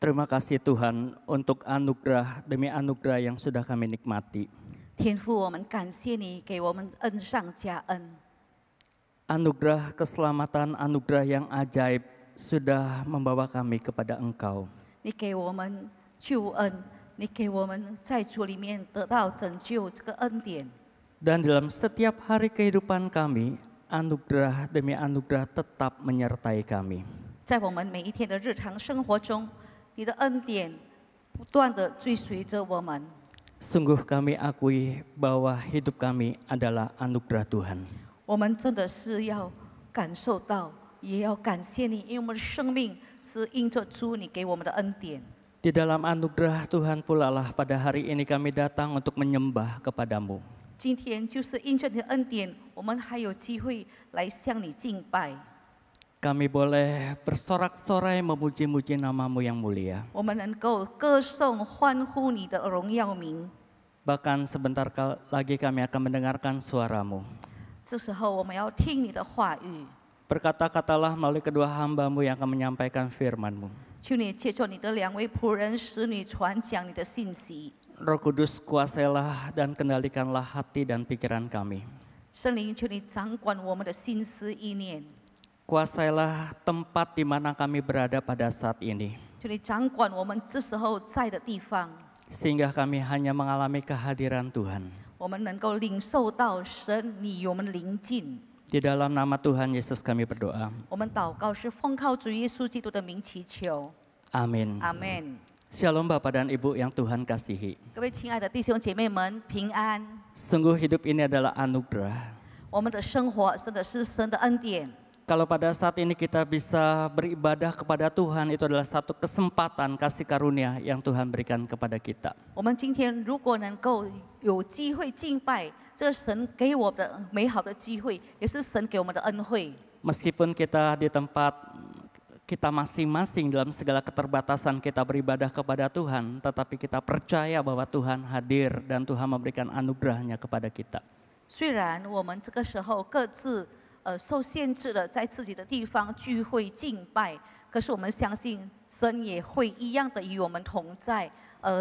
Terima kasih Tuhan untuk anugerah demi anugerah yang sudah kami nikmati. 天父，我们感谢你给我们恩上加恩。 Anugerah keselamatan, anugerah yang ajaib sudah membawa kami kepada Engkau. 你给我们救恩，你给我们在主里面得到拯救这个恩典。 Dan dalam setiap hari kehidupan kami, anugerah demi anugerah tetap menyertai kami. 在我们每一天的日常生活中，你的恩典不断的追随着我们。 Sungguh kami akui bahwa hidup kami adalah anugerah Tuhan. 我们真的是要感受到，也要感谢你，因为我们的生命是因着主你给我们的恩典。 Di dalam anugerah Tuhan pula lah pada hari ini kami datang untuk menyembah kepadamu. 今天就是因着你的恩典，我们还有机会来向你敬拜。 Kami boleh bersorak-sorai memuji-muji namamu yang mulia. 我们能够歌颂、欢呼你的荣耀名。 Bahkan sebentar lagi kami akan mendengarkan suaramu. 这时候，我们要听你的话语。 Berkata-katalah melalui kedua hambamu yang akan menyampaikan firman-Mu. 求你借着你的两位仆人、使女传讲你的信息。 Roh Kudus, kuasailah dan kendalikanlah hati dan pikiran kami. 圣灵，求你掌管我们的心思意念。 Kuasailah tempat di mana kami berada pada saat ini. 求你掌管我们这时候在的地方， Sehingga kami hanya mengalami kehadiran Tuhan. 我们能够领受到神你与我们临近。 Di dalam nama Tuhan Yesus kami berdoa. 我们祷告是奉靠主耶稣基督的名祈求， Amin. 阿门。 Shalom Bapak dan Ibu yang Tuhan kasihi. 各位亲爱的弟兄姐妹们，平安。 Sungguh hidup ini adalah anugerah. 我们的生活真的是神的恩典。 Kalau pada saat ini kita bisa beribadah kepada Tuhan, itu adalah satu kesempatan kasih karunia yang Tuhan berikan kepada kita. 我们今天如果能够有机会敬拜，这是神给我的美好的机会，也是神给我们的恩惠。 Meskipun kita di tempat kita masing-masing dalam segala keterbatasan kita beribadah kepada Tuhan, tetapi kita percaya bahwa Tuhan hadir dan Tuhan memberikan anugerahnya kepada kita. 虽然我们这个时候各自受限制的在自己的地方聚会敬拜，可是我们相信神也会一样的与我们同在，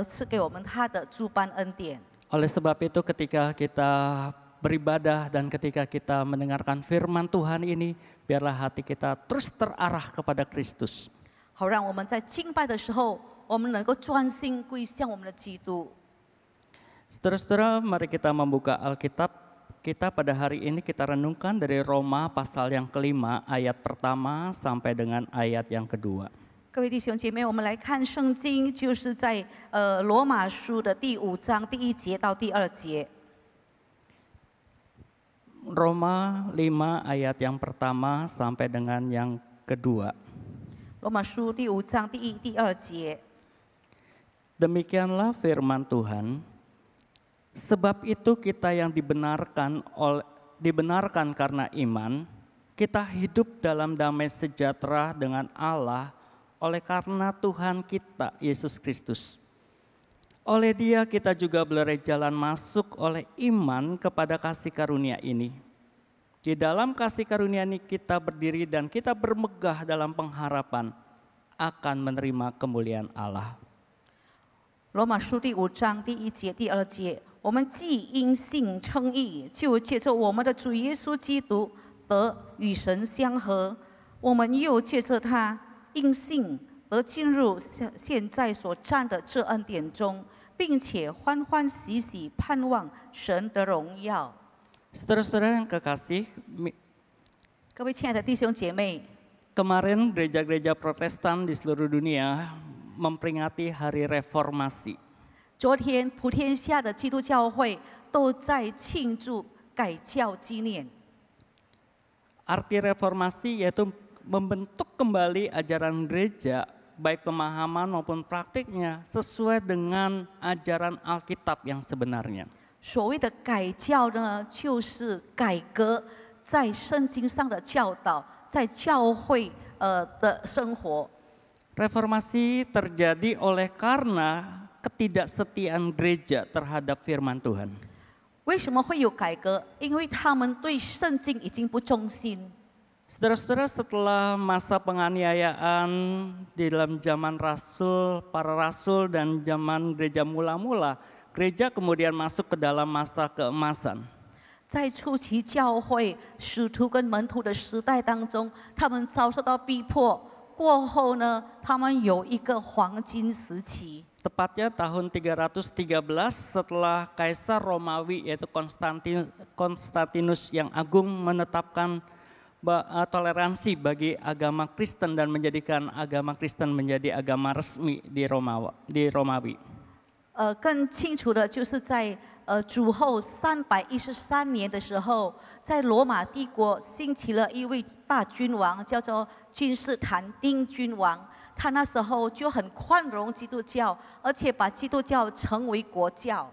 赐给我们他的诸般恩典。 Oleh sebab itu ketika kita beribadah dan ketika kita mendengarkan firman Tuhan ini, biarlah hati kita terus terarah kepada Kristus. 好让我们在敬拜的时候，我们能够专心归向我们的基督。 Saudara-saudara, mari kita membuka Alkitab. Kita pada hari ini kita renungkan dari Roma pasal yang kelima ayat pertama sampai dengan ayat yang kedua. 各位弟兄姐妹，我们来看圣经，就是在罗马书的第5章第1节到第2节。 Roma 5 ayat yang pertama sampai dengan yang kedua. 罗马书第5章第1、第2节。 Demikianlah firman Tuhan. Sebab itu kita yang dibenarkan karena iman, kita hidup dalam damai sejahtera dengan Allah oleh karena Tuhan kita, Yesus Kristus. Oleh Dia kita juga boleh jalan masuk oleh iman kepada kasih karunia ini. Di dalam kasih karunia ini kita berdiri dan kita bermegah dalam pengharapan akan menerima kemuliaan Allah. 罗马书第5章第1节、第2节，我们既因信称义，就借着我们的主耶稣基督得与神相合；我们又借着他因信得进入现在所站的这恩典中，并且欢欢喜喜盼望神的荣耀。 Saudara-saudara yang kekasih, 各位亲爱的弟兄姐妹， kemarin gereja-gereja Protestan di seluruh dunia memperingati Hari Reformasi. 昨天普天下的基督教会都在庆祝改教纪念。 Arti reformasi yaitu membentuk kembali ajaran gereja, baik pemahaman maupun praktiknya, sesuai dengan ajaran Alkitab yang sebenarnya. 所谓的改教呢，就是改革在圣经上的教导，在教会的生活。 Reformasi terjadi oleh karena ketidaksetiaan gereja terhadap firman Tuhan. 为什么会有改革？因为他们对圣经已经不忠心。Saudara-saudara, setelah masa penganiayaan di dalam zaman para rasul dan zaman gereja mula-mula, gereja kemudian masuk ke dalam masa keemasan. 在初期教会使徒跟门徒的时代当中，他们遭受到逼迫，过后呢，他们有一个黄金时期。 Tepatnya tahun 313 setelah Kaisar Romawi yaitu Konstantinus yang agung menetapkan toleransi bagi agama Kristen dan menjadikan agama Kristen menjadi agama resmi di Romawi. 更清楚的就是在主后313年的时候，在罗马帝国兴起了一位大君王，叫做君士坦丁君王。他那时候就很宽容基督教，而且把基督教成为国教。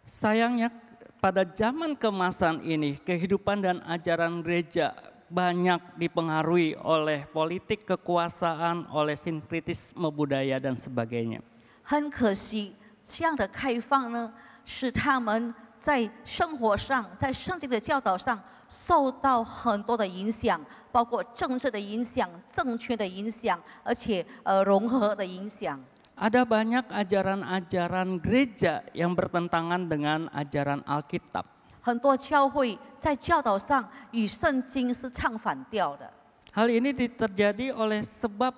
Sayangnya pada zaman keemasan ini kehidupan dan ajaran gereja banyak dipengaruhi oleh politik kekuasaan, oleh sinkretisme budaya dan sebagainya. 很可惜，这样的开放呢，使他们在生活上、在圣经的教导上受到很多的影响，包括政治的影响、政权的影响，而且融合的影响。 Ada banyak ajaran-ajaran gereja yang bertentangan dengan ajaran Alkitab. 很多教会在教导上与圣经是唱反调的。 Hal ini terjadi oleh sebab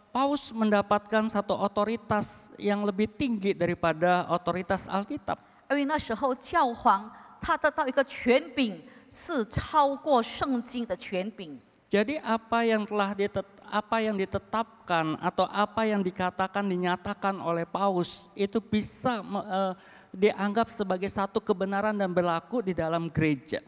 Paus mendapatkan satu otoritas yang lebih tinggi daripada otoritas Alkitab. 因为那时候教皇他得到一个权柄，是超过圣经的权柄。 Jadi apa yang ditetapkan atau apa yang dinyatakan oleh Paus itu bisa dianggap sebagai satu kebenaran dan berlaku di dalam gereja.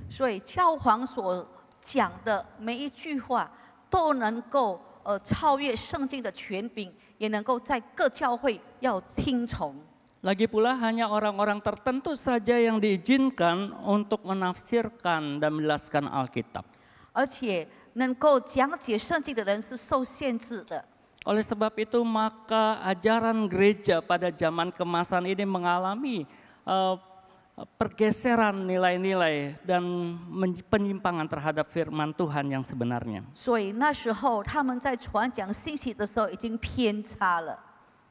所以教皇所讲的每一句话都能够超越圣经的权柄，也能够在各教会要听从。 Lagi pula hanya orang-orang tertentu saja yang diizinkan untuk menafsirkan dan menjelaskan Alkitab. 而且能够讲解圣经的人是受限制的。 Oleh sebab itu maka ajaran gereja pada zaman keemasan ini mengalami pergeseran nilai-nilai dan penyimpangan terhadap firman Tuhan yang sebenarnya. 所以那时候他们在传讲信息的时候已经偏差了。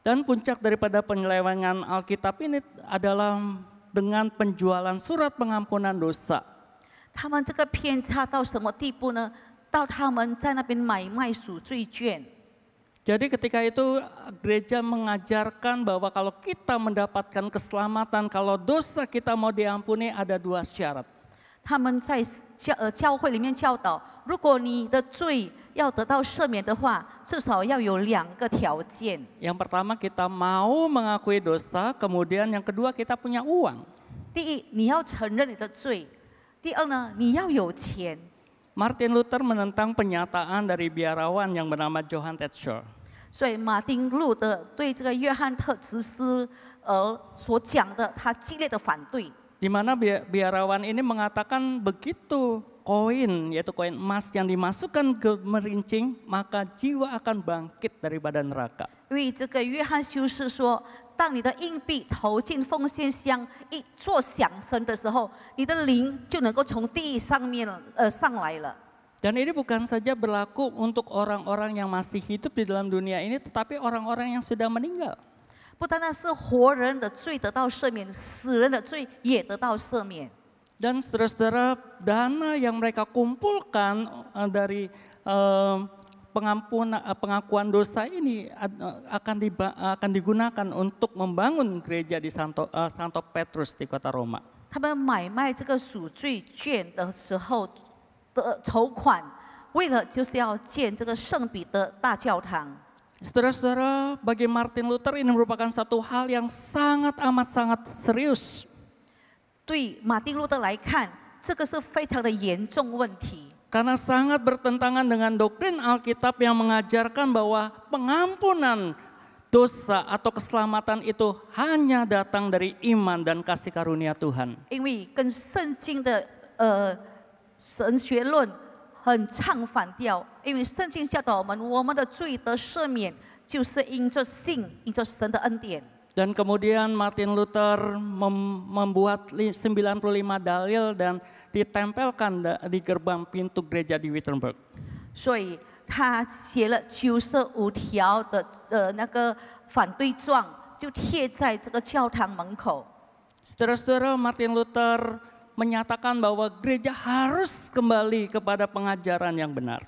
Dan puncak daripada penyelewengan Alkitab ini adalah dengan penjualan surat pengampunan dosa. 他们这个偏差到什么地步呢？到他们在那边买卖赎罪券。 Jadi ketika itu gereja mengajarkan bahwa kalau kita mendapatkan keselamatan, kalau dosa kita mau diampuni ada dua syarat. 他们在教会里面教导，如果你的罪要得到赦免的话，至少要有2个条件。 Yang pertama kita mau mengakui dosa, kemudian yang kedua kita punya uang. 第一，你要承认你的罪；第二呢，你要有钱。 Martin Luther menentang penyataan dari biarawan yang bernama Johann Tetzel. 所以马丁路德对这个约翰特茨斯所讲的，他激烈的反对。 Di mana biarawan ini mengatakan begitu koin, yaitu koin emas yang dimasukkan ke merincing, maka jiwa akan bangkit daripada neraka. 因为这个约翰修士说，当你的硬币投进奉献箱，一做响声的时候，你的灵就能够从地狱上面上来了。 Dan ini bukan saja berlaku untuk orang-orang yang masih hidup di dalam dunia ini, tetapi orang-orang yang sudah meninggal. 不单单是活人的罪得到赦免，死人的罪也得到赦免。 Dan saudara-saudara, dana yang mereka kumpulkan dari pengakuan dosa ini akan digunakan untuk membangun gereja di Santo Petrus di kota Roma. 他们买卖这个赎罪券的时候的筹款，为了就是要建这个圣彼得大教堂。 Saudara-saudara, bagi Martin Luther ini merupakan satu hal yang sangat serius. 对马丁路德来看，这个是非常的严重问题。 Karena sangat bertentangan dengan doktrin Alkitab yang mengajarkan bahwa pengampunan dosa atau keselamatan itu hanya datang dari iman dan kasih karunia Tuhan. 因为跟圣经的神学论很唱反调，因为圣经教导我们的罪得赦免，就是因着信，因着神的恩典。Dan kemudian Martin Luther membuat 95 dalil dan ditempelkan di gerbang pintu gereja di Wittenberg. 所以他写了95条的那个反对状，就贴在这个教堂门口。 Saudara-saudara, Martin Luther menyatakan bahwa gereja harus kembali kepada pengajaran yang benar.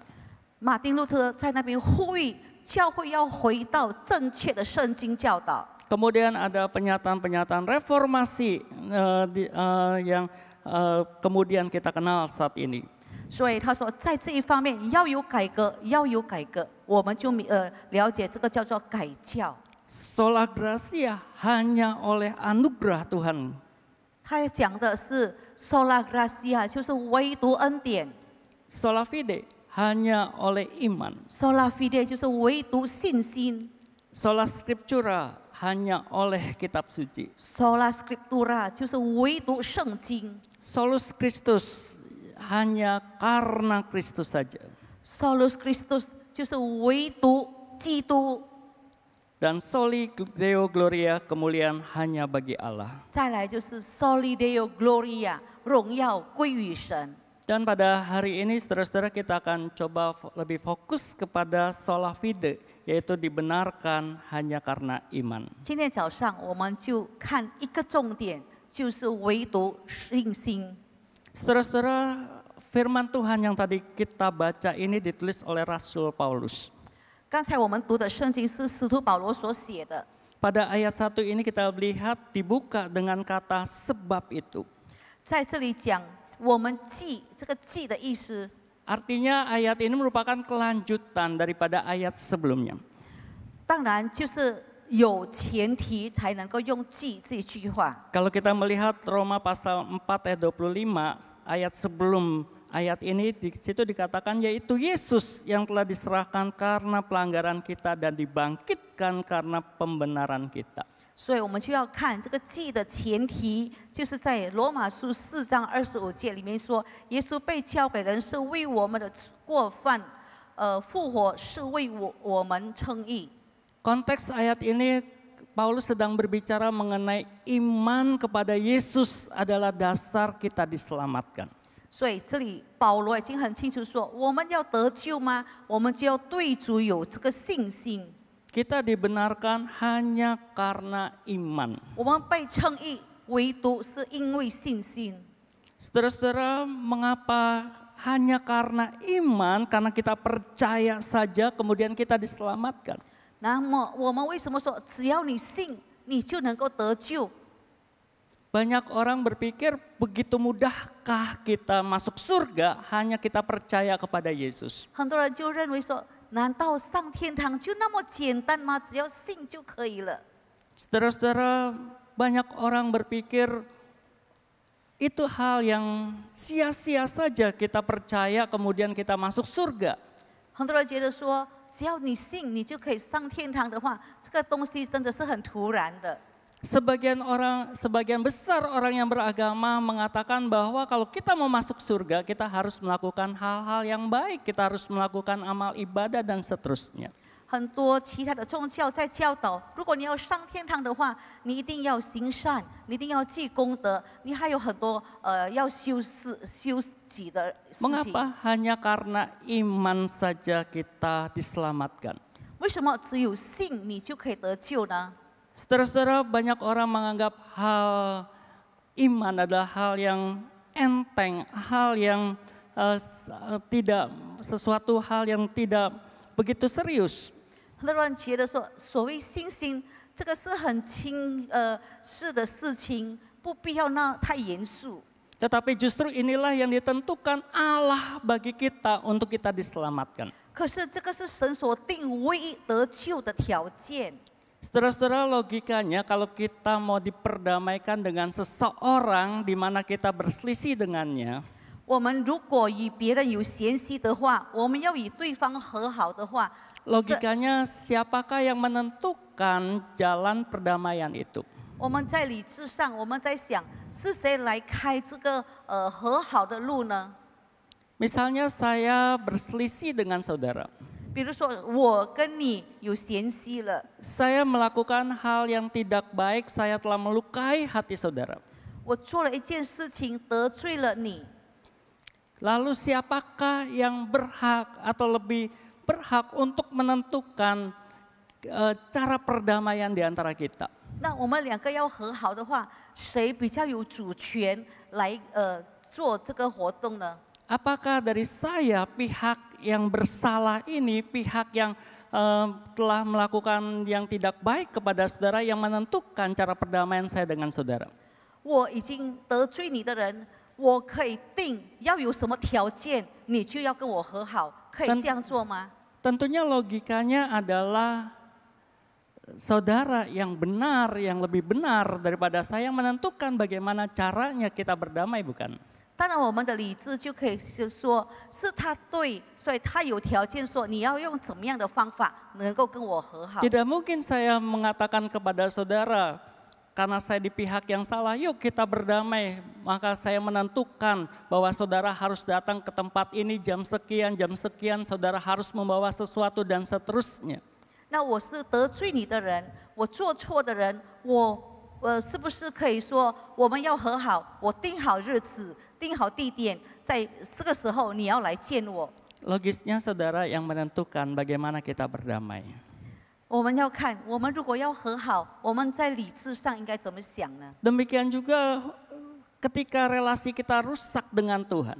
马丁路特在那边呼吁教会要回到正确的圣经教导。 Kemudian ada pernyataan-pernyataan reformasi yang kemudian kita kenal saat ini. 所以他说，在这一方面要有改革，要有改革，我们就了解这个叫做改教。 Sola Gratia hanya oleh anugerah Tuhan. 他讲的是 sola gratia， 就是唯独恩典。 Sola Fide hanya oleh iman. sola fide 就是唯独信心。 Sola Scriptura hanya oleh kitab suci. sola scriptura 就是唯独圣经。 Solus Christus hanya karena Kristus saja. solus Christus 就是唯独基督。 Dan Soli Deo Gloria kemuliaan hanya bagi Allah. 再来就是 soli deo gloria， 荣耀归于神。 Dan pada hari ini saudara-saudara kita akan coba lebih fokus kepada sola fide, yaitu dibenarkan hanya karena iman. 今天早上我们就看一个重点，就是唯独信心。 Saudara-saudara, firman Tuhan yang tadi kita baca ini ditulis oleh Rasul Paulus. 刚才我们读的圣经是使徒保罗所写的。 Pada ayat 1 ini kita lihat dibuka dengan kata sebab itu. 在这里讲我们记，这个记的意思， Artinya ayat ini merupakan kelanjutan daripada ayat sebelumnya. 当然就是有前提才能够用记这一句话。 Kalau kita melihat Roma pasal 4 ayat 25, ayat sebelum ayat ini di situ dikatakan yaitu Yesus yang telah diserahkan karena pelanggaran kita dan dibangkitkan karena pembenaran kita. 所以我们就要看这个记的前提，就是在罗马书4章25节里面说，耶稣被交给人是为我们的过犯，复活是为我们称义。 Konteks ayat ini Paulus sedang berbicara mengenai iman kepada Yesus adalah dasar kita diselamatkan. 所以这里保罗已经很清楚说，我们要得救吗？我们就要对主有这个信心。 Kita dibenarkan hanya karena iman. 我们被称义，唯独是因为信心。 Saudara-saudara, mengapa hanya karena iman? Karena kita percaya saja kemudian kita diselamatkan. 那么我们为什么说只要你信，你就能够得救？ Banyak orang berpikir begitu mudahkah kita masuk surga hanya kita percaya kepada Yesus. 很多人就认为说，难道上天堂就那么简单吗？只要信就可以了。 Saudara-saudara, banyak orang berpikir itu hal yang sia-sia saja kita percaya kemudian kita masuk surga. 很多人觉得说，只要你信，你就可以上天堂的话，这个东西真的是很突然的。 Sebagian besar orang yang beragama mengatakan bahwa kalau kita mau masuk surga, kita harus melakukan hal-hal yang baik, kita harus melakukan amal ibadah dan seterusnya. 很多其他的宗教在教导，如果你要上天堂的话，你一定要行善，你一定要积功德，你还有很多要修己的事情。 Mengapa hanya karena iman saja kita diselamatkan? 为什么只有信你就可以得救呢？ Saudara-saudara, banyak orang menganggap hal iman adalah hal yang enteng, hal yang tidak sesuatu hal yang tidak begitu serius. 很多人觉得说，所谓信心，这个是很轻视的事情，不必要那太严肃。 Tetapi justru inilah yang ditentukan Allah bagi kita untuk kita diselamatkan. 可是这个是神所定唯一得救的条件。 Saudara-saudara, logikanya kalau kita mau diperdamaikan dengan seseorang di mana kita berselisih dengannya, 我们如果与别人有嫌隙的话，我们要与对方和好的话， logikanya siapakah yang menentukan jalan perdamaian itu? 我们在理智上，我们在想，是谁来开这个和好的路呢？ Misalnya saya berselisih dengan saudara. 比比如说我跟你有嫌隙了， Saya melakukan hal yang tidak baik, saya telah melukai hati saudara. 我做了一件事情得罪了你， Lalu siapakah yang berhak atau lebih berhak untuk menentukan cara perdamaian di antara kita? 那我们两个要和好的话，谁比较有主权来做这个活动呢？ Apakah dari saya pihak yang bersalah ini, pihak yang telah melakukan yang tidak baik kepada saudara yang menentukan cara perdamaian saya dengan saudara? 我已经得罪你的人，我可以定要有什么条件，你就要跟我和好，可以这样做吗？ Tentunya logikanya adalah saudara yang benar, yang lebih benar daripada saya yang menentukan bagaimana caranya kita berdamai, bukan? 当然，我们的理智就可以是说，是他对，所以他有条件说你要用怎么样的方法能够跟我和好。 Tidak mungkin saya mengatakan kepada saudara, karena saya di pihak yang salah, yuk kita berdamai. Maka saya menentukan bahwa saudara harus datang ke tempat ini jam sekian, saudara harus membawa sesuatu dan seterusnya. 那我是得罪你的人，我做错的人，我是不是可以说我们要和好？我定好日子，定好地点，在这个时候你要来见我。 Logisnya saudara yang menentukan bagaimana kita berdamai. 我们要看，我们如果要和好，我们在理智上应该怎么想呢？ Demikian juga ketika relasi kita rusak dengan Tuhan.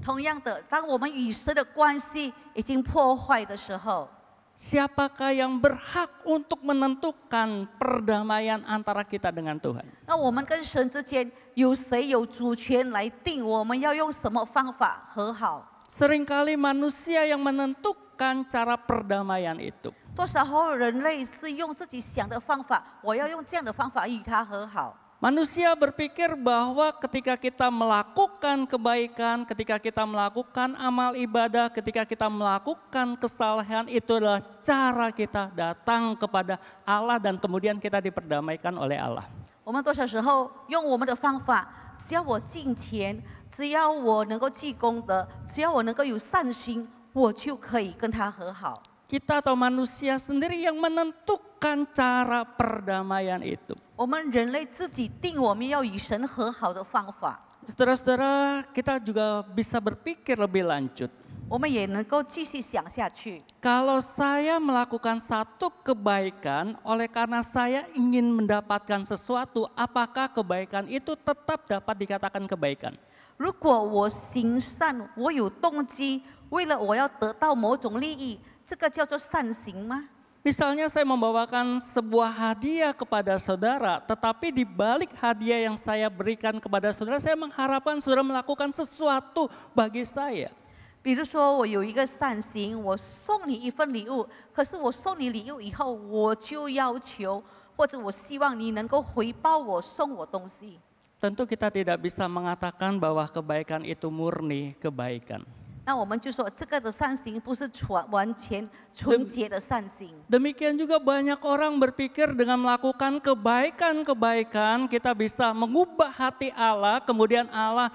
同样的，当我们与神的关系已经破坏的时候， Siapakah yang berhak untuk menentukan perdamaian antara kita dengan Tuhan? 那我们跟神之间有谁有主权来定我们要用什么方法和好？ Seringkali manusia yang menentukan cara perdamaian itu. 多少时候人类是用自己想的方法，我要用这样的方法与他和好。 Manusia berpikir bahwa ketika kita melakukan kebaikan, ketika kita melakukan amal ibadah, ketika kita melakukan kesalahan, itu adalah cara kita datang kepada Allah dan kemudian kita diperdamaikan oleh Allah. 我们多少时候用我们的方法，只要我敬虔，只要我能够积功德，只要我能够有善心，我就可以跟他和好。 Kita atau manusia sendiri yang menentukan cara perdamaian itu. 我们人类自己定我们要与神和好的方法， Saudara-saudara, kita juga bisa berpikir lebih lanjut. 我们也能够继续想下去。 Kalau saya melakukan satu kebaikan oleh karena saya ingin mendapatkan sesuatu, apakah kebaikan itu tetap dapat dikatakan kebaikan? 如果我行善，我有动机，为了我要得到某种利益，这个叫做善行吗？ Misalnya saya membawakan sebuah hadiah kepada saudara, tetapi di balik hadiah yang saya berikan kepada saudara, saya mengharapkan saudara melakukan sesuatu bagi saya. 比如说，我有一个善行，我送你一份礼物，可是我送你礼物以后，我就要求，或者我希望你能够回报我，送我东西。 Tentu kita tidak bisa mengatakan bahwa kebaikan itu murni kebaikan. 那我们就说，这个的善行不是完全纯洁的善行。 Demikian juga banyak orang berpikir dengan melakukan kebaikan-kebaikan kita bisa mengubah hati Allah, kemudian Allah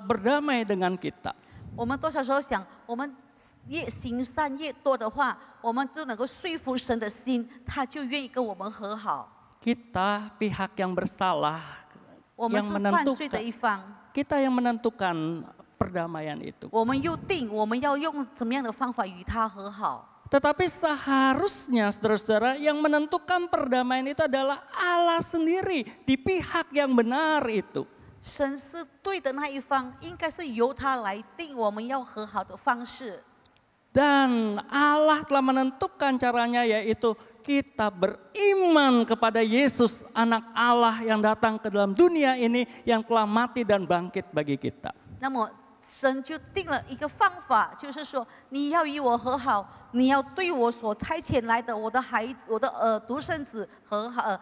berdamai dengan kita. 我们多少时候想，我们越行善越多的话，我们就能够说服神的心，他就愿意跟我们和好。 Kita pihak yang bersalah, 我们 yang 是犯罪的 menentukan, 一方， kita yang menentukan perdamaian itu. 我们又定我们要用怎么样的方法与他和好。 Tetapi seharusnya saudara-saudara yang menentukan perdamaian itu adalah Allah sendiri di pihak yang benar itu. 神是对的那一方，应该是由他来定我们要和好的方式。 Dan Allah telah menentukan caranya, yaitu kita beriman kepada Yesus anak Allah yang datang ke dalam dunia ini, yang telah mati dan bangkit bagi kita. 那么神就定了一个方法，就是说你要与我和好，你要对我所差遣来的我的孩子、我的独生子和好，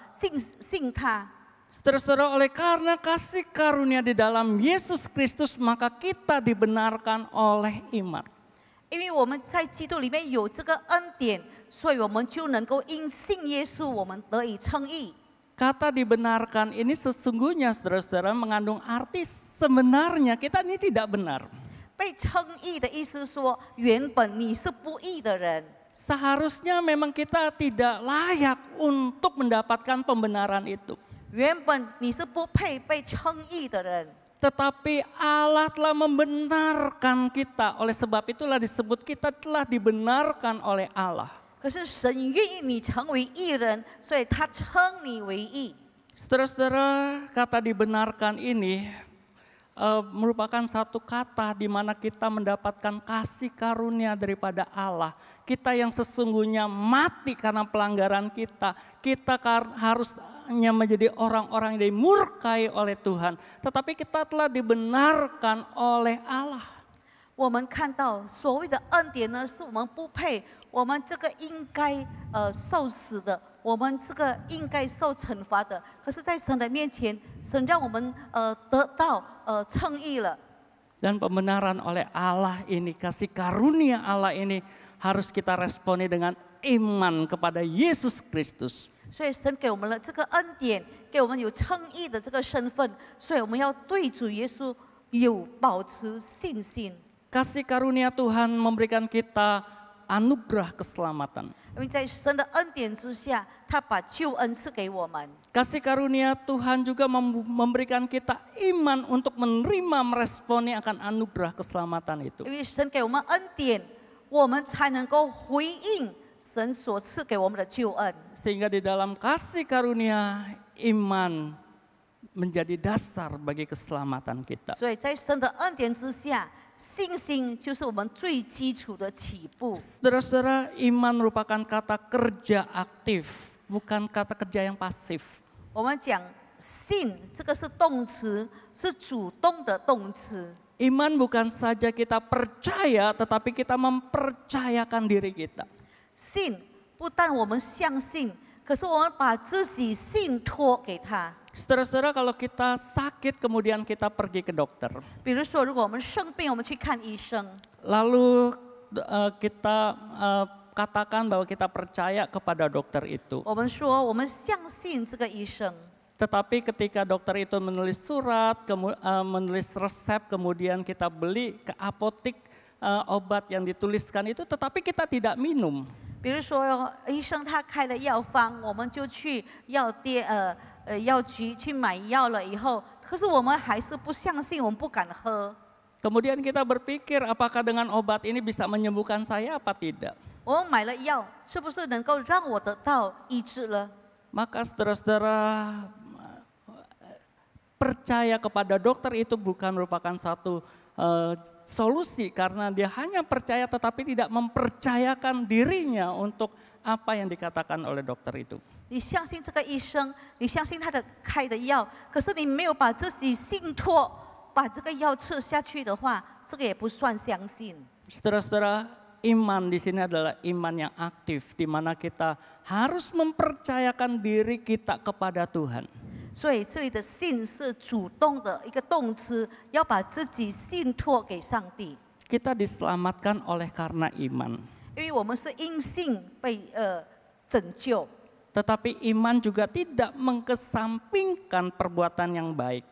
信他。 Saudara-saudara, oleh karena kasih karunia di dalam Yesus Kristus, maka kita dibenarkan oleh iman. 因为我们在基督里面有这个恩典，所以我们就能够因信耶稣，我们得以称义。 Kata dibenarkan ini sesungguhnya saudara-saudara mengandung arti sebenarnya kita ini tidak benar. 被称义的意思说，原本你是不义的人。 Seharusnya memang kita tidak layak untuk mendapatkan pembenaran itu. 原本你是不配被称义的人， Tetapi Allah telah membenarkan kita. Oleh sebab itulah disebut kita telah dibenarkan oleh Allah. 可是神愿意你成为义人，所以他称你为义。 Saudara-saudara, kata dibenarkan ini merupakan satu kata di mana kita mendapatkan kasih karunia daripada Allah. Kita yang sesungguhnya mati karena pelanggaran kita. Kita harusnya menjadi orang-orang yang dimurkai oleh Tuhan. Tetapi kita telah dibenarkan oleh Allah. 我们看到所谓的恩典呢，是我们不配，我们这个应该受死的，我们这个应该受惩罚的。可是，在神的面前，神让我们得到称义了。 Dan pembenaran oleh Allah ini, kasih karunia Allah ini harus kita responi dengan iman kepada Yesus Kristus. 所以神给我们了这个恩典，给我们有称义的这个身份，所以我们要对主耶稣有保持信心。 Kasih karunia Tuhan memberikan kita anugerah keselamatan. 因为在神的恩典之下，他把救恩赐给我们。 Kasih karunia Tuhan juga memberikan kita iman untuk menerima meresponi akan anugerah keselamatan itu. 因为神给我们恩典，我们才能够回应神所赐给我们的救恩。 Sehingga di dalam kasih karunia iman menjadi dasar bagi keselamatan kita. 所以在神的恩典之下，信心就是我们最基础的起步。 Saudara-saudara, iman merupakan kata kerja aktif, bukan kata kerja yang pasif. 我们讲信，这个是动词，是主动的动词。 Iman bukan saja kita percaya, tetapi kita mempercayakan diri kita. 信不但我们相信，可是我们把自己信托给他。 Saudara-saudara, kalau kita sakit kemudian kita pergi ke dokter. 比如说，如果我们生病，我们去看医生， Lalu kita katakan bahwa kita percaya kepada dokter itu. 我们说我们相信这个医生。 Tetapi ketika dokter itu menulis surat, menulis resep, kemudian kita beli ke apotik obat yang dituliskan itu, tetapi kita tidak minum. 比如说，医生他开了药方，我们就去药店药局去买药了以后，可是我们还是不相信，我们不敢喝。 Kemudian kita berpikir apakah dengan obat ini bisa menyembuhkan saya apa tidak. 我们买了药，是不是能够让我得到医治了？ Maka saudara-saudara, percaya kepada dokter itu bukan merupakan satu solusi karena dia hanya percaya tetapi tidak mempercayakan dirinya untuk apa yang dikatakan oleh dokter itu. 你相信这个医生，你相信他的开的药，可是你没有把自己信托，把这个药吃下去的话，这个也不算相信。 Saudara-saudara, iman di sini adalah iman yang aktif di mana kita harus mempercayakan diri kita kepada Tuhan. 所以这里的信是主动的一个动词，要把自己信托给上帝。 Kita diselamatkan oleh karena iman. 因为我们是因信被拯救， Tetapi iman juga tidak mengkesampingkan perbuatan yang baik.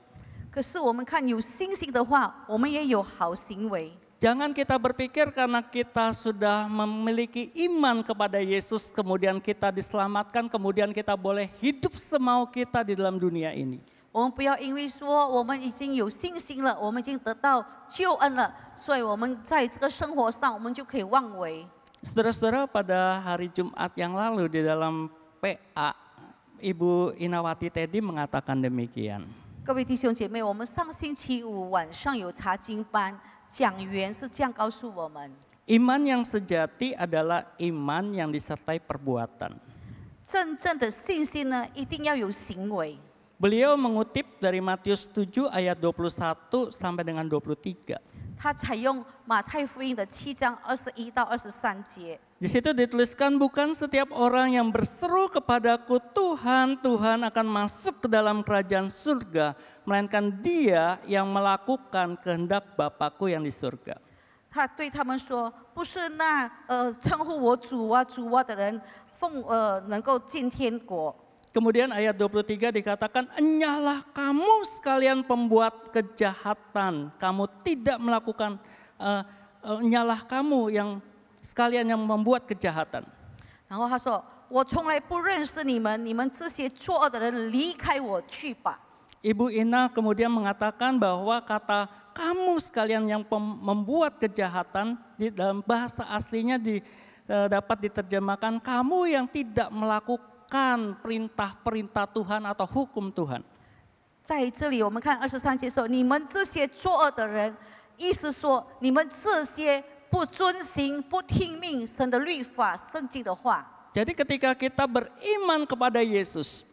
可是我们看有信心的话，我们也有好行为。 Jangan kita berpikir karena kita sudah memiliki iman kepada Yesus, kemudian kita diselamatkan, kemudian kita boleh hidup semau kita di dalam dunia ini. 我们不要因为说我们已经有信心了，我们已经得到救恩了，所以我们在这个生活上我们就可以妄为。 Saudara-saudara, pada hari Jumat yang lalu di dalam PA, Ibu Inawati Teddy mengatakan demikian. 各位弟兄姐妹，我们上星期五晚上有查经班，讲员是这样告诉我们： Iman yang sejati adalah iman yang disertai perbuatan. 真正的信心呢，一定要有行为。 Beliau mengutip dari Matius 7 ayat 21 sampai dengan 23. 他采用马太福音的7章21到23节。 Di situ dituliskan, bukan setiap orang yang berseru kepadaku, Tuhan, Tuhan akan masuk ke dalam kerajaan surga, melainkan dia yang melakukan kehendak Bapakku yang di surga. 他对他们说：“不是那称呼我主啊主啊的人能够进天国。” Kemudian ayat 23 dikatakan, "Enyahlah kamu sekalian pembuat kejahatan, kamu tidak melakukan nyalah kamu yang sekalian yang membuat kejahatan. 然后他说：“我从来不认识你们，你们这些作恶的人，离开我去吧。” Ibu Ina kemudian mengatakan bahwa kata kamu sekalian yang membuat kejahatan di dalam bahasa aslinya dapat diterjemahkan kamu yang tidak melakukan perintah-perintah Tuhan atau hukum Tuhan. 在这里，我们看23节说：“你们这些作恶的人，意思说你们这些不遵行、不听命神的律法、圣经的话。” Jadi ketika kita beriman kepada Yesus,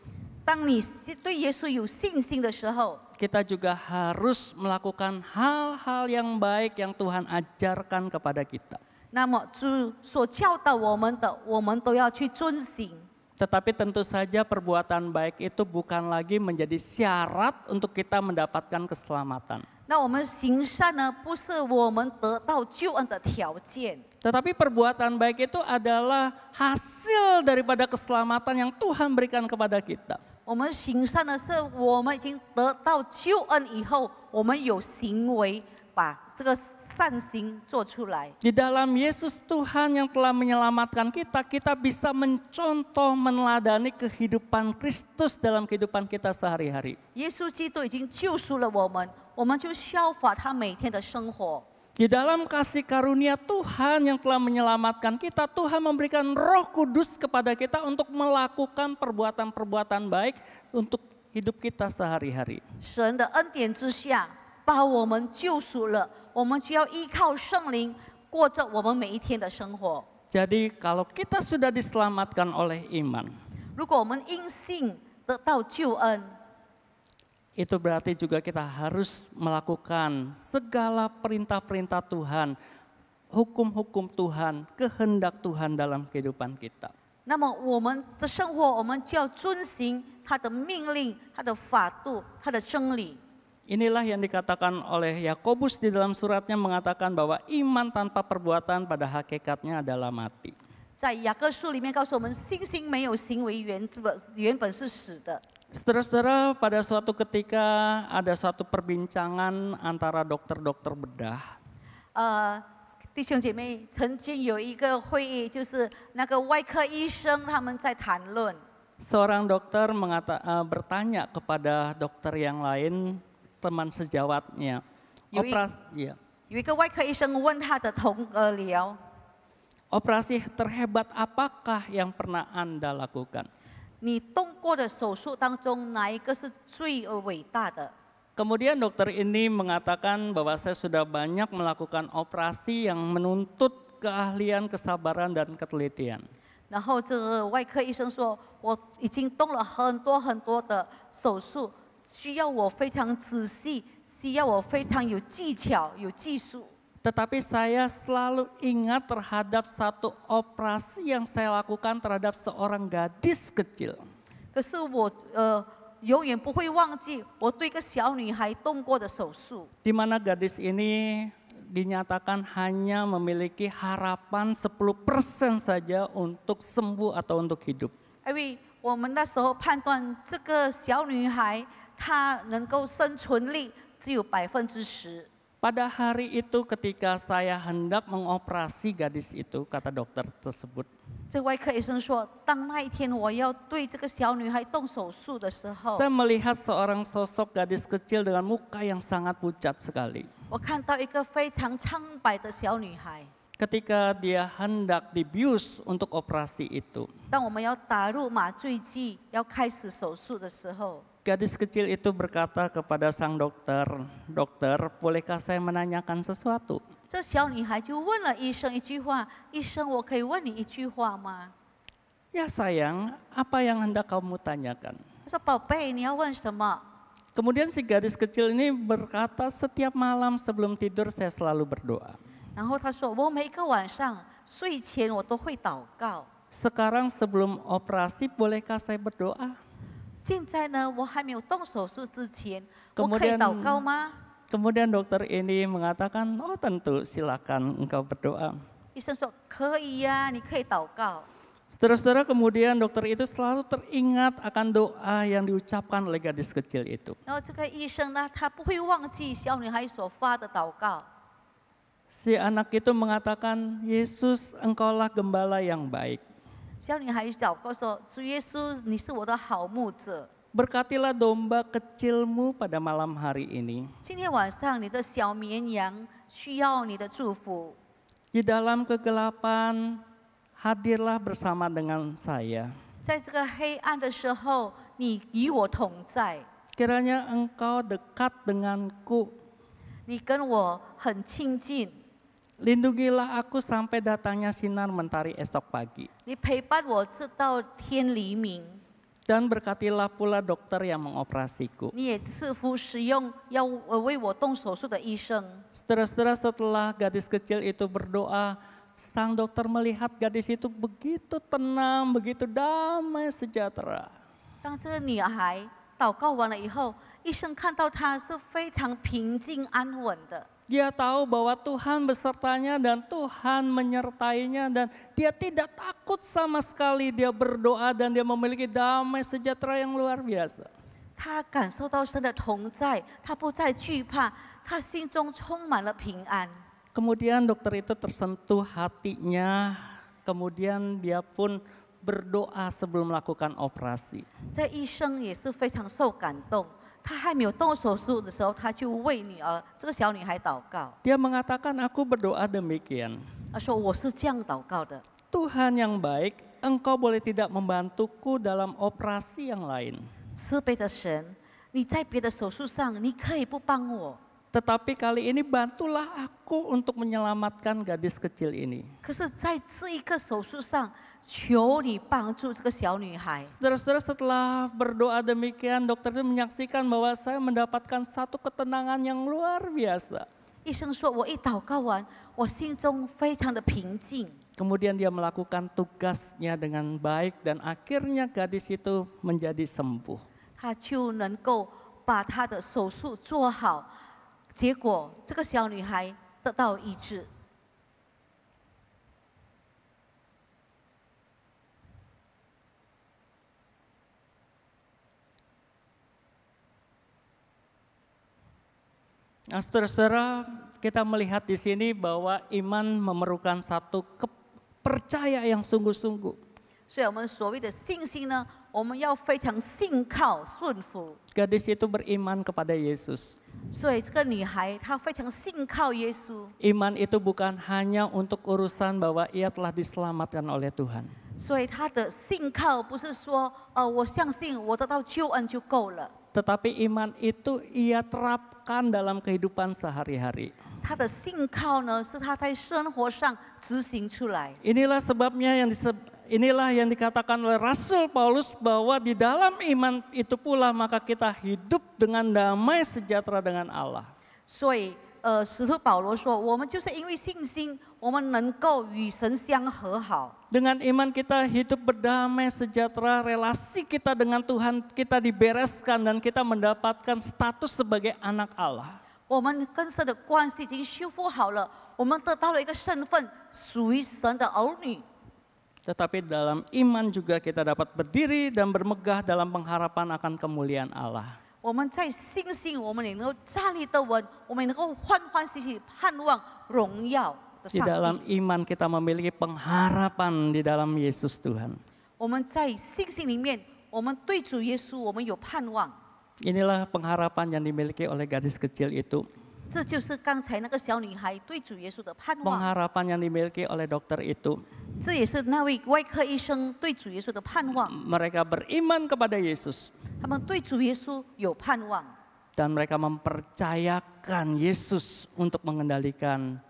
当你对耶稣有信心的时候， kita juga harus melakukan hal-hal yang baik yang Tuhan ajarkan kepada kita. 那么主所教导我们的，我们都要去遵行。 Tetapi tentu saja perbuatan baik itu bukan lagi menjadi syarat untuk kita mendapatkan keselamatan. 那我们行善呢，不是我们得到救恩的条件， Tetapi perbuatan baik itu adalah hasil daripada keselamatan yang Tuhan berikan kepada kita. 我们行善呢，是我们已经得到救恩以后，我们有行为把这个善行做出来。 Di dalam Yesus Tuhan yang telah menyelamatkan kita, kita bisa mencontoh, meneladani kehidupan Kristus dalam kehidupan kita sehari-hari. 耶稣基督已经救赎了我们就效法他每天的生活。 Di dalam kasih karunia Tuhan yang telah menyelamatkan kita, Tuhan memberikan Roh Kudus kepada kita untuk melakukan perbuatan-perbuatan baik untuk hidup kita sehari-hari. 神的恩典之下，把我们救赎了，我们就要依靠圣灵，过着我们每一天的生活。 Jadi kalau kita sudah diselamatkan oleh iman, 如果我们因信得到救恩， itu berarti juga kita harus melakukan segala perintah-perintah Tuhan, hukum-hukum Tuhan, kehendak Tuhan dalam kehidupan kita. 那么我们的生活，我们就要遵行他的命令、他的法度、他的真理。 Inilah yang dikatakan oleh Yakobus di dalam suratnya mengatakan bahwa iman tanpa perbuatan pada hakikatnya adalah mati. 在雅各书里面告诉我们，信心没有行为原本是死的。 Saudara-saudara, pada suatu ketika ada suatu perbincangan antara dokter-dokter bedah. 弟兄姐妹，曾经有一个会议，就是那个外科医生他们在谈论。 Seorang dokter bertanya kepada dokter yang lain, teman sejawatnya. 有一个外科医生问他的同僚， Operasi terhebat apakah yang pernah Anda lakukan? 你动过的手术当中，哪一个是最伟大的？ Kemudian dokter ini mengatakan bahwa saya sudah banyak melakukan operasi yang menuntut keahlian, kesabaran, dan ketelitian. 然后这个外科医生说，我已经动了很多的手术，需要我非常仔细，需要我非常有技巧、有技术。 Tetapi saya selalu ingat terhadap satu operasi yang saya lakukan terhadap seorang gadis kecil. 可是我永远不会忘记我对一个小女孩动过的手术。 Di mana gadis ini dinyatakan hanya memiliki harapan 10% saja untuk sembuh atau untuk hidup. 因为我们那时候判断这个小女孩她能够生存力只有10%。 Pada hari itu ketika saya hendak mengoperasi gadis itu, kata dokter tersebut, 这外科医生说，当那一天我要对这个小女孩动手术的时候， saya melihat seorang sosok gadis kecil dengan muka yang sangat pucat sekali. 我看到一个非常苍白的小女孩。 Ketika dia hendak dibius untuk operasi itu, 当我们要打入麻醉剂，要开始手术的时候， gadis kecil itu berkata kepada sang dokter, "Dokter, bolehkah saya menanyakan sesuatu?" 这小女孩就问了医生一句话：“医生，我可以问你一句话吗 "Ya sayang, apa yang hendak kamu tanyakan?" ？”她说：“宝贝，你要问什么 Kemudian si gadis kecil ini berkata, "Setiap malam sebelum tidur saya selalu berdoa." 然后她说：“我每个晚上睡前我都会祷告。 Sekarang sebelum operasi bolehkah saya berdoa? 现在呢，我还没有动手术之前，我可以祷告吗？” Kemudian dokter ini mengatakan, "Oh tentu, silakan engkau berdoa." 医生说：“可以呀，你可以祷告。” Saudara-saudara, kemudian dokter itu selalu teringat akan doa yang diucapkan oleh gadis kecil itu. 然后这个医生呢，他不会忘记小女孩所发的祷告。Si anak itu mengatakan, Yesus, Engkaulah gembala yang baik. 小女孩祷告说：“主耶稣，你是我的好牧者。 Berkatilah domba kecilmu pada malam hari ini. 今天晚上你的小绵羊需要你的祝福。 Di dalam kegelapan, hadirlah bersama dengan saya. 在这个黑暗的时候，你与我同在， Kiranya Engkau dekat denganku. 你跟我很亲近， Lindungilah aku sampai datangnya sinar mentari esok pagi. 你陪伴我直到天黎明。 Dan berkatilah pula dokter yang mengoperasiku. 你也赐福使用要为我动手术的医生。 Saudara-saudara, setelah gadis kecil itu berdoa, sang dokter melihat gadis itu begitu tenang, begitu damai sejahtera. 当这个女孩祷告完了以后，医生看到她是非常平静安稳的。 Dia tahu bahwa Tuhan besertanya dan Tuhan menyertainya dan dia tidak takut sama sekali. Dia berdoa dan dia memiliki damai sejahtera yang luar biasa. 她感受到神的同在，她不再惧怕，她心中充满了平安。 Kemudian dokter itu tersentuh hatinya, kemudian dia pun berdoa sebelum melakukan operasi. 这医生也是非常受感动。 他还没有动手术的时候，他就为女儿这个小女孩祷告。 Dia mengatakan, aku berdoa demikian. 他说：“我是这样祷告的， Tuhan yang baik, Engkau boleh tidak membantuku dalam operasi yang lain. 慈悲的神，你在别的手术上，你可以不帮我， Tetapi kali ini bantulah aku untuk menyelamatkan gadis kecil ini. 可是在这一个手术上，求你帮助这个小女孩。” Saudara-saudara, setelah berdoa demikian, dokter itu menyaksikan bahwa saya mendapatkan satu ketenangan yang luar biasa. 医生说：“我一祷告完，我心中非常的平静。” Kemudian dia melakukan tugasnya dengan baik dan akhirnya gadis itu menjadi sembuh. 他就能够把他的手术做好，结果这个小女孩得到医治。 Nah, saudara-saudara, kita melihat di sini bahwa iman memerlukan satu kepercayaan yang sungguh-sungguh. 所以我们所谓的信心呢，我们要非常信靠顺服。 Gadis itu beriman kepada Yesus. 所以这个女孩她非常信靠耶稣， Iman itu bukan hanya untuk urusan bahwa ia telah diselamatkan oleh Tuhan. 所以她的信靠不是说我相信我得到救恩就够了， Tetapi iman itu ia terapkan dalam kehidupan sehari-hari. 她的信靠呢是她在生活上执行出来。 Inilah sebabnya inilah yang dikatakan oleh Rasul Paulus bahwa di dalam iman itu pula maka kita hidup dengan damai sejahtera dengan Allah. 所以使徒保罗说，我们就是因为信心，我们能够与神相和好。 Dengan iman kita hidup berdamai sejahtera, relasi kita dengan Tuhan kita dibereskan dan kita mendapatkan status sebagai anak Allah. 我们跟神的关系已经修复好了，我们得到了一个身份，属于神的儿女。 Tetapi dalam iman juga kita dapat berdiri dan bermegah dalam pengharapan akan kemuliaan Allah. 我们在信心，我们也能够站立得稳，我们也能够欢欢喜喜盼望荣耀的 Di 上 dalam 帝。 iman kita memiliki pengharapan di dalam Yesus Tuhan. 我们在信心里面，我们对主耶稣，我们有盼望。 Inilah pengharapan yang dimiliki oleh gadis kecil itu. 这就是刚才那个小女孩对主耶稣的盼望， Pengharapan yang dimiliki oleh dokter itu. 这也是那位外科医生对主耶稣的盼望。 Mereka beriman kepada Yesus. 他们对主耶稣有盼望， Dan mereka mempercayakan Yesus untuk mengendalikan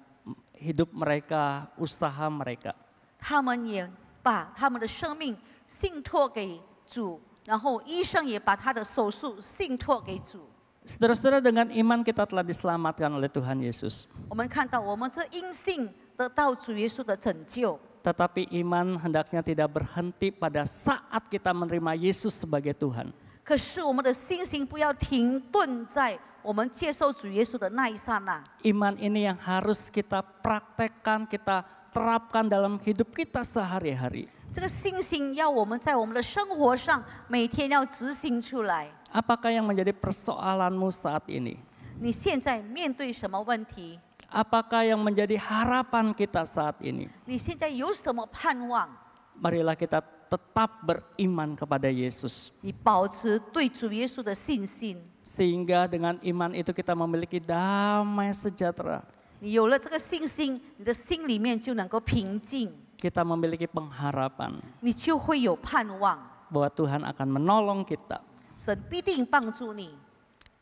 hidup mereka, usaha mereka. 他们也把他们的生命信托给主，然后医生也把他的手术信托给主。 Saudara-saudara, dengan iman kita telah diselamatkan oleh Tuhan Yesus. 我们看到，我们这因信得到主耶稣的拯救。 Tetapi iman hendaknya tidak berhenti pada saat kita menerima Yesus sebagai Tuhan. 可是我们的信心不要停顿在我们接受主耶稣的那一刹那。 Iman ini yang harus kita praktekkan, kita terapkan dalam hidup kita sehari-hari. 这个信心要我们在我们的生活上每天要执行出来。 Apakah yang menjadi persoalanmu saat ini? 你现在面对什么问题？ Apakah yang menjadi harapan kita saat ini? 你现在有什么盼望？ Marilah kita tetap beriman kepada Yesus. 你保持对主耶稣的信心， Sehingga dengan iman itu kita memiliki damai sejahtera. 你有了这个信心，你的心里面就能够平静， Kita memiliki pengharapan 你就会有盼望， bahwa Tuhan akan menolong kita. 神必定帮助你。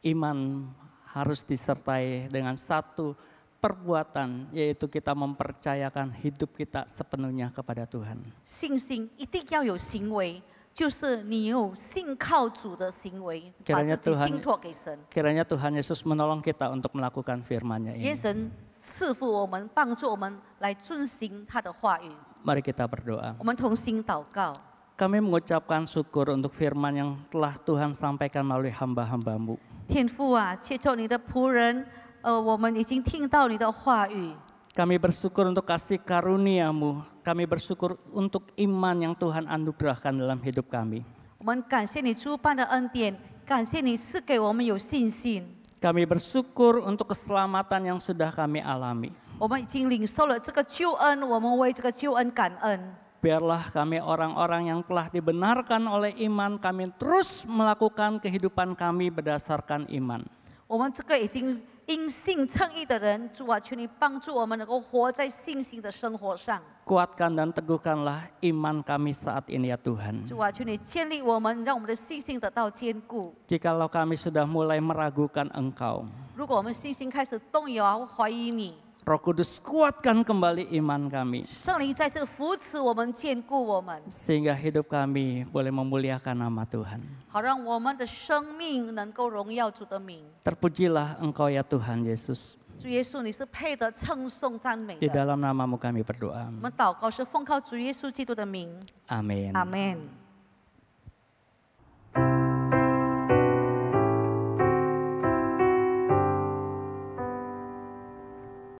Iman harus disertai dengan satu perbuatan, yaitu kita mempercayakan hidup kita sepenuhnya kepada Tuhan. 信心一定要有行为，就是你有信靠主的行为，把 Kiranya 自己 Tuhan 信托给神。 Kiranya Tuhan Yesus menolong kita untuk melakukan firman-Nya 愿 ini. 神赐福我们，帮助我们来遵行他的话语。 Mari kita berdoa. 我们同心祷告。 Kami mengucapkan syukur untuk firman yang telah Tuhan sampaikan melalui hamba-hamba-Mu. 天父啊，切求你的仆人，我们已经听到你的话语， Kami bersyukur untuk kasih karunia-Mu. Kami bersyukur untuk iman yang Tuhan anugerahkan dalam hidup kami. 我们感谢你诸般的恩典，感谢你赐给我们有信心。 Kami bersyukur untuk keselamatan yang sudah kami alami. 我们已经领受了这个救恩，我们为这个救恩感恩。 Biarlah kami orang-orang yang telah dibenarkan oleh iman, kami terus melakukan kehidupan kami berdasarkan iman. 我们这个已经因信称义的人，主啊，求你帮助我们能够活在信心的生活上。 Kuatkan dan teguhkanlah iman kami saat ini ya Tuhan. 主啊，求你建立我们，让我们的信心得到坚固。 Jikalau kami sudah mulai meragukan Engkau, 如果我们信心开始动摇、怀疑你， Roh Kudus kuatkan kembali iman kami. 圣灵在这扶持我们、坚固我们， Sehingga hidup kami boleh memuliakan nama Tuhan. 好让我们的生命能够荣耀主的名。 Terpujilah Engkau ya Tuhan Yesus. 主耶稣，你是配得称颂赞美 Di 的。 dalam namamu kami berdoa. 我们祷告是奉靠主耶稣基督的名， Amin. 阿门。